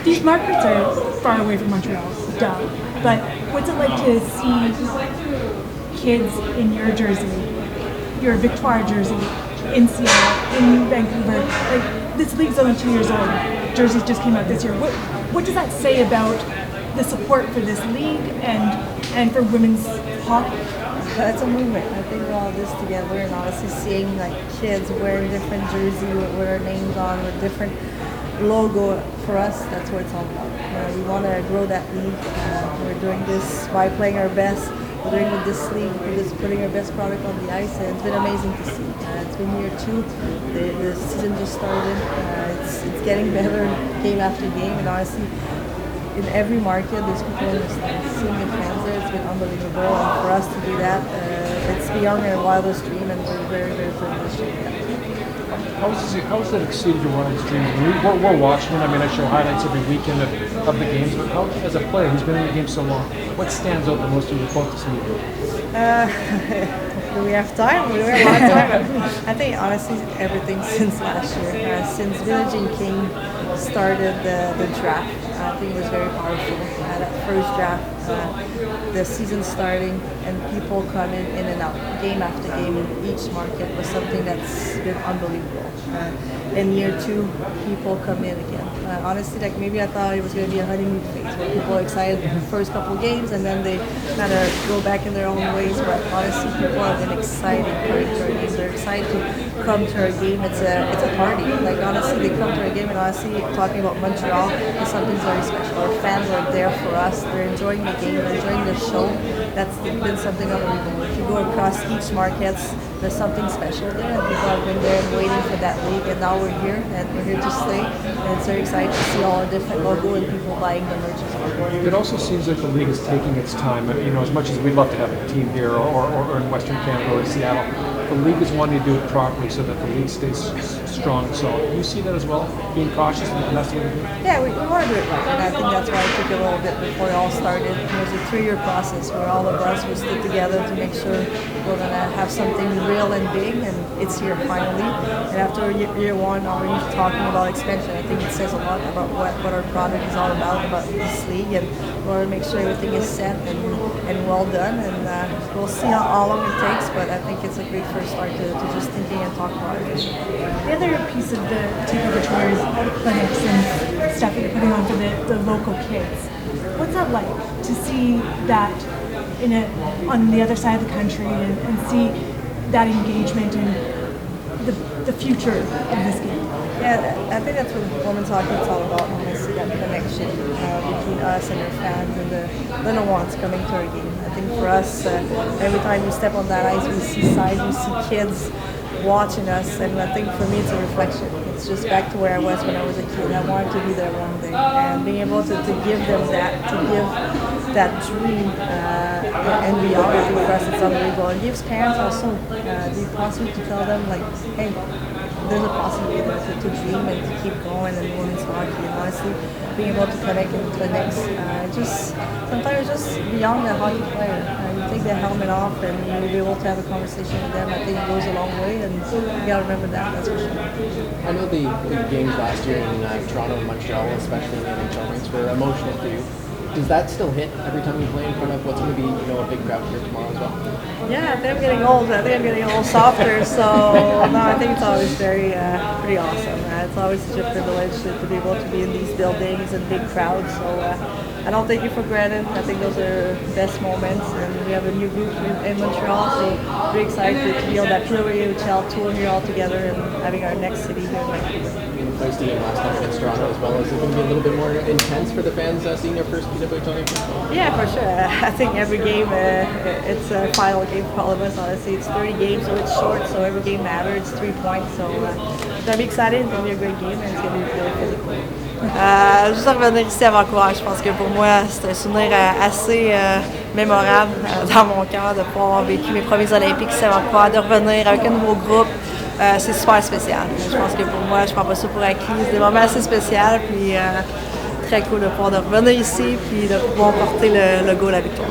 these markets are far away from Montreal, duh. But what's it like to see kids in your jersey, your Victoire jersey, in Seattle, in Vancouver? Like, this league's only 2 years old. Jerseys just came out this year. What does that say about the support for this league and for women's hockey? It's a movement. I think we're all this together, and honestly seeing like kids wearing different jersey with our names on, with different logo, for us, that's what it's all about. We want to grow that league. We're doing this by playing our best. We're doing with this league, we're just putting our best product on the ice, and it's been amazing to see. It's been year 2. The season just started. It's getting better game after game, and honestly, in every market, there's people in the stands. Seeing the fans there, it's been unbelievable. And for us to do that, it's beyond our wildest dream, and we're very, very privileged to do that. How has that exceeded your wildest dreams? We're watching it. I mean, I show highlights every weekend of the games. But how, as a player who's been in the game so long, what stands out the most to you both to see you? Do we have time? Do we have a lot of time? I think honestly everything since last year. Since Village and King started the draft, I think it was very powerful. That first draft, the season starting and people coming in and out, game after game in each market was something that's been unbelievable. In year 2, people come in again. Honestly, like maybe I thought it was going to be a honeymoon phase where people are excited for the first couple of games and then they kind of go back in their own ways. But honestly, people have been excited coming to our games. They're excited to come to our game. It's a party. Like honestly, they come to our game, and honestly, talking about Montreal is something very special. Our fans are there for us. They're enjoying the game. They're enjoying the show. That's been something unbelievable. If you go across each market, there's something special there, and people have been there and waiting for that league, and now we're here, and we're here to stay, and it's very exciting to see all the different logo and people buying the merch as well. It also seems like the league is taking its time. You know, as much as we'd love to have a team here or in Western Canada or in Seattle, the league is wanting to do it properly so that the league stays strong and solid. Do you see that as well, being cautious and that's what we do? Yeah, we want to do it right, and I think that's why it took a little bit before it all started. It was a 3-year process where all of us would stick together to make sure we're going to have something real and big, and it's here finally. And after year 1, already talking about expansion, I think it says a lot about what our product is all about this league, and we want to make sure everything is set and well done, and we'll see how long it takes, but I think it's a great first start to just thinking and talking about it. The other piece of the takeover tour is all the clinics and stuff that you're putting on for the local kids. What's that like to see that on the other side of the country and see that engagement and the future of this game? Yeah, I think that's what women's hockey is all about. And I see that connection between us and our fans and the little ones coming to our game. I think for us, every time we step on that ice, we see sides, we see kids watching us, and I think for me it's a reflection. It's just back to where I was when I was a kid. I wanted to be there one day, and being able to give them that, to give that dream and beyond, I think for us it's unbelievable. It gives parents also the possibility to tell them like, hey, there's a possibility there to dream and to keep going in women's hockey. And honestly, being able to connect in clinics, sometimes just beyond the hockey player. You take the helmet off and you'll be able to have a conversation with them. I think it goes a long way, and you gotta remember that's for sure. I know the games last year in Toronto and Montreal, especially in the NHL rinks, were emotional for you. Does that still hit every time you play in front of what's going to be, a big crowd here tomorrow as well? Yeah, I think I'm getting old. I think I'm getting a little softer. So no, I think it's always very pretty awesome. It's always such a privilege to be able to be in these buildings and big crowds. So I don't take it for granted. I think those are the best moments, and we have a new group in Montreal. So very excited to be on that PWHL tour here all together and having our next city here in Vancouver. You placed the game last time against Toronto as well. Is it going to be a little bit more intense for the fans seeing their first PWHL game? Yeah, for sure. I think every game, it's a final game for all of us. Honestly, it's 30 games, so it's short, so every game matters. It's 3 points, so it's going to be exciting. It's going to be a great game, and it's going to be really physical. Juste revenir ici à Vancouver, je pense que pour moi, c'est un souvenir assez mémorable dans mon cœur de pouvoir avoir vécu mes premiers Olympiques ici à Vancouver, de revenir avec un nouveau groupe. C'est super spécial. Je pense que pour moi, je prends pas ça pour acquis. C'est des moments assez spéciaux, puis très cool de pouvoir revenir ici puis de pouvoir porter le logo à la victoire.